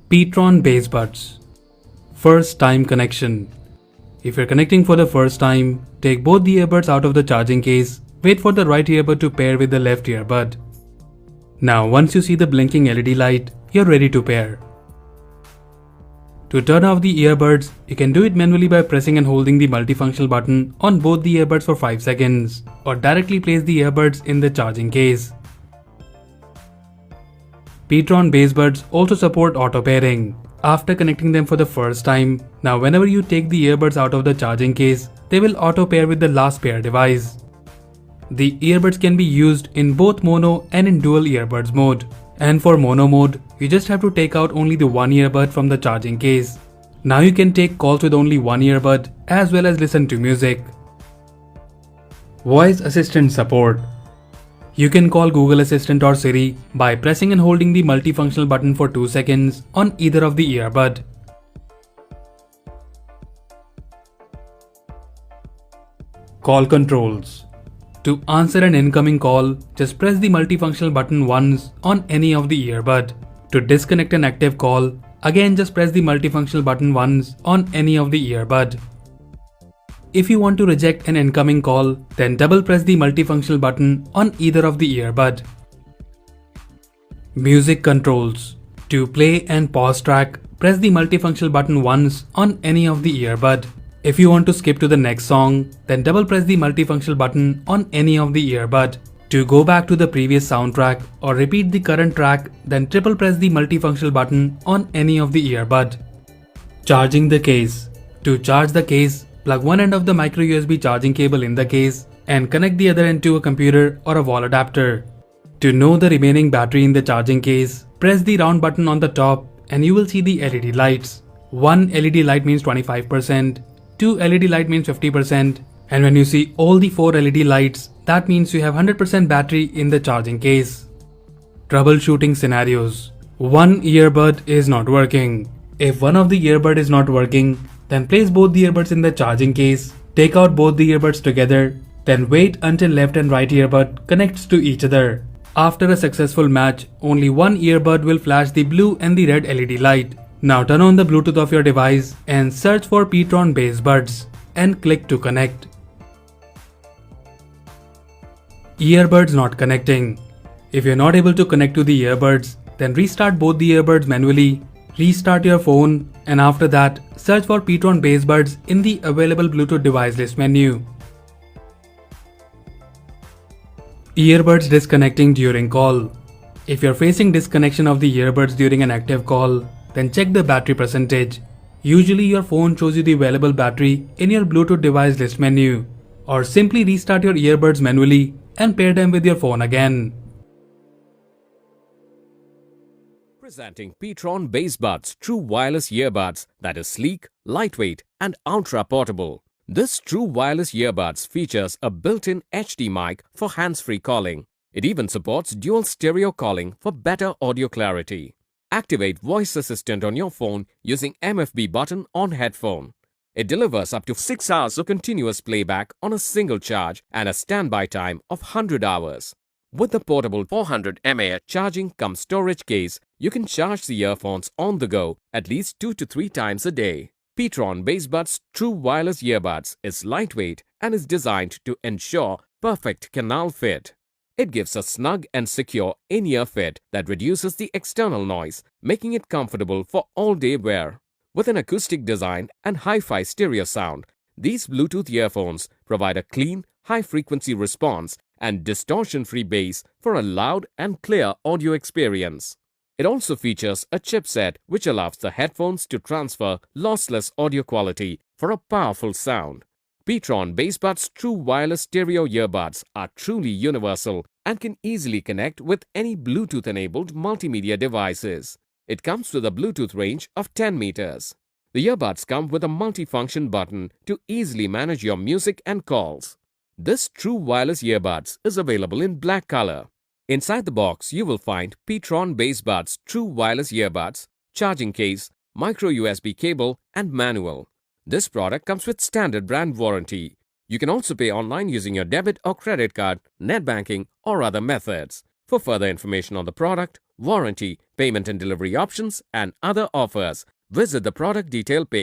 Petron Bass Buds. First time connection. If you're connecting for the first time, take both the earbuds out of the charging case, wait for the right earbud to pair with the left earbud. Now once you see the blinking LED light, you're ready to pair. To turn off the earbuds, you can do it manually by pressing and holding the multifunctional button on both the earbuds for 5 seconds, or directly place the earbuds in the charging case. Petron Bass Buds also support auto pairing. After connecting them for the first time, now whenever you take the earbuds out of the charging case, they will auto pair with the last pair device. The earbuds can be used in both mono and in dual earbuds mode. And for mono mode, you just have to take out only the one earbud from the charging case. Now you can take calls with only one earbud as well as listen to music. Voice Assistant support. You can call Google Assistant or Siri by pressing and holding the multifunctional button for 2 seconds on either of the earbud. Call controls. To answer an incoming call, just press the multifunctional button once on any of the earbud. To disconnect an active call, again just press the multifunctional button once on any of the earbud. If you want to reject an incoming call, then double press the multifunctional button on either of the earbud. Music controls. To play and pause track, press the multifunctional button once on any of the earbud. If you want to skip to the next song, then double press the multifunctional button on any of the earbud. To go back to the previous soundtrack or repeat the current track, then triple press the multifunctional button on any of the earbud. Charging the case. To charge the case, plug one end of the micro USB charging cable in the case and connect the other end to a computer or a wall adapter. To know the remaining battery in the charging case, press the round button on the top and you will see the LED lights. One LED light means 25%, two LED light means 50%, and when you see all the 4 LED lights, that means you have 100% battery in the charging case. Troubleshooting scenarios. One earbud is not working. If one of the earbud is not working, then place both the earbuds in the charging case, take out both the earbuds together, then wait until left and right earbud connects to each other. After a successful match, only one earbud will flash the blue and the red LED light. Now turn on the Bluetooth of your device and search for Petron Bass Buds and click to connect. Earbuds not connecting. If you're not able to connect to the earbuds, then restart both the earbuds manually. Restart your phone and after that, search for Petron Bass Buds in the available Bluetooth device list menu. Earbuds disconnecting during call. If you're facing disconnection of the earbuds during an active call, then check the battery percentage. Usually your phone shows you the available battery in your Bluetooth device list menu. Or simply restart your earbuds manually and pair them with your phone again. Presenting Petron Bass Buds True Wireless Earbuds that is sleek, lightweight and ultra portable. This true wireless earbuds features a built-in HD mic for hands-free calling. It even supports dual stereo calling for better audio clarity. Activate Voice Assistant on your phone using MFB button on headphone. It delivers up to 6 hours of continuous playback on a single charge and a standby time of 100 hours. With the portable 400 mAh charging cum storage case, you can charge the earphones on the go at least 2 to 3 times a day. Petron Bass Buds True Wireless Earbuds is lightweight and is designed to ensure perfect canal fit. It gives a snug and secure in-ear fit that reduces the external noise, making it comfortable for all-day wear. With an acoustic design and hi-fi stereo sound, these Bluetooth earphones provide a clean, high-frequency response and distortion-free bass for a loud and clear audio experience. It also features a chipset which allows the headphones to transfer lossless audio quality for a powerful sound. Petron Bass Buds True Wireless Stereo Earbuds are truly universal and can easily connect with any Bluetooth-enabled multimedia devices. It comes with a Bluetooth range of 10 meters. The earbuds come with a multifunction button to easily manage your music and calls. This true wireless earbuds is available in black color. Inside the box, you will find Petron Bass Buds True Wireless Earbuds, charging case, micro USB cable and manual. This product comes with standard brand warranty. You can also pay online using your debit or credit card, net banking, or other methods. For further information on the product, warranty, payment and delivery options, and other offers, visit the product detail page.